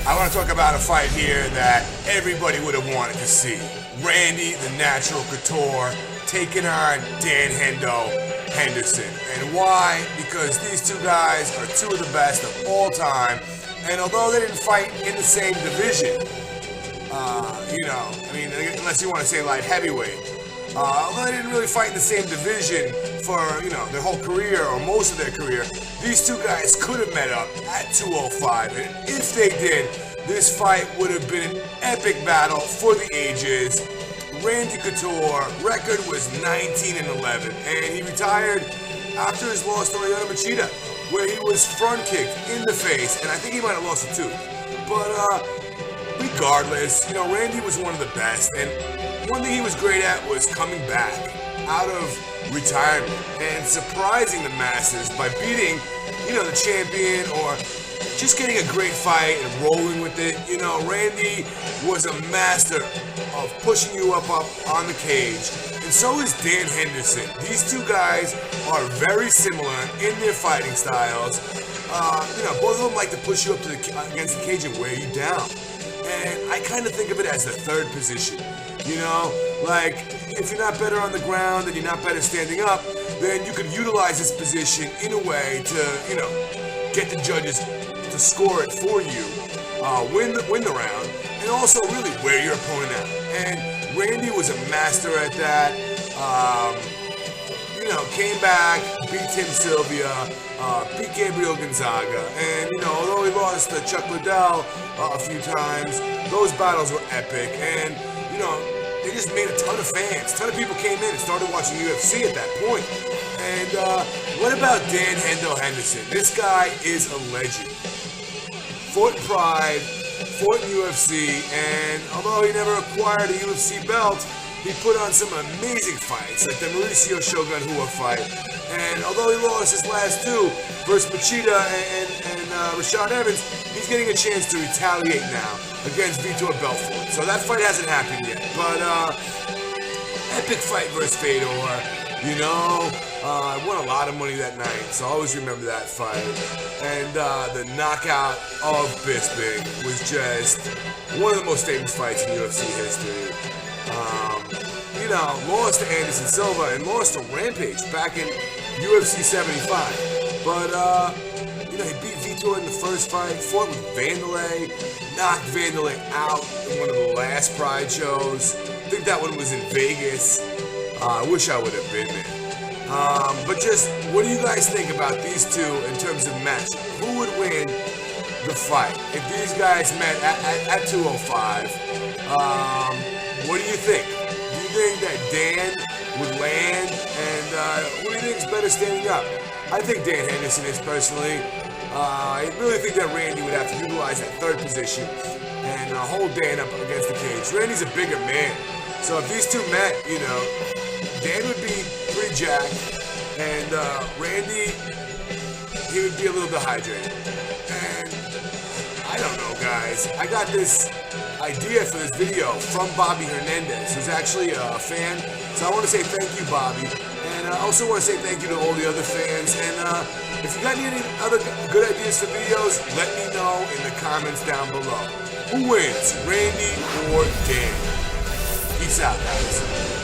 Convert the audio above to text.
I want to talk about a fight here that everybody would have wanted to see. Randy the Natural Couture taking on Dan Henderson. And why? Because these two guys are two of the best of all time. And although they didn't fight in the same division, unless you want to say light heavyweight, although they didn't really fight in the same division for, their whole career or most of their career, these two guys could have met up at 205. And if they did, this fight would have been an epic battle for the ages. Randy Couture, record was 19-11, and he retired after his loss to Leona Machida, where he was front kicked in the face, and I think he might have lost a tooth. But regardless, Randy was one of the best, and one thing he was great at was coming back out of retirement and surprising the masses by beating, the champion or just getting a great fight and rolling with it. Randy was a master of pushing you up on the cage, and so is Dan Henderson. These two guys are very similar in their fighting styles. Both of them like to push you up against the cage and wear you down. And I kind of think of it as the third position. Like if you're not better on the ground and you're not better standing up, then you could utilize this position in a way to, get the judges to score it for you, win the round, and also really wear your opponent out. And Randy was a master at that. Came back, beat Tim Sylvia, beat Gabriel Gonzaga, and although he lost to Chuck Liddell a few times, those battles were epic, and they just made a ton of fans. A ton of people came in and started watching UFC at that point. And what about Dan Henderson? This guy is a legend. Fought in Pride, fought in UFC, and although he never acquired a UFC belt, he put on some amazing fights, like the Mauricio Shogun Hua fight. And although he lost his last two versus Machida and Rashad Evans, he's getting a chance to retaliate now against Vitor Belfort. So that fight hasn't happened yet. But epic fight versus Fedor. I won a lot of money that night, so I always remember that fight. And the knockout of Bisping was just one of the most famous fights in UFC history. Lost to Anderson Silva and lost to Rampage back in UFC 75. But, he beat Vitor in the first fight, fought with Vanderlei, knocked Vanderlei out in one of the last Pride shows. I think that one was in Vegas. I wish I would have been there. But just, what do you guys think about these two in terms of match? Who would win the fight if these guys met at 205? What do you think? Do you think that Dan would land? And who do you think is better standing up? I think Dan Henderson is, personally. I really think that Randy would have to utilize that third position and hold Dan up against the cage. Randy's a bigger man. So if these two met, Dan would be pretty jacked, and Randy, he would be a little dehydrated. And I don't know, guys. I got this idea for this video from Bobby Hernandez, who's actually a fan. So I want to say thank you, Bobby. And I also want to say thank you to all the other fans. And if you got any other good ideas for videos, let me know in the comments down below. Who wins, Randy or Dan? Peace out, guys.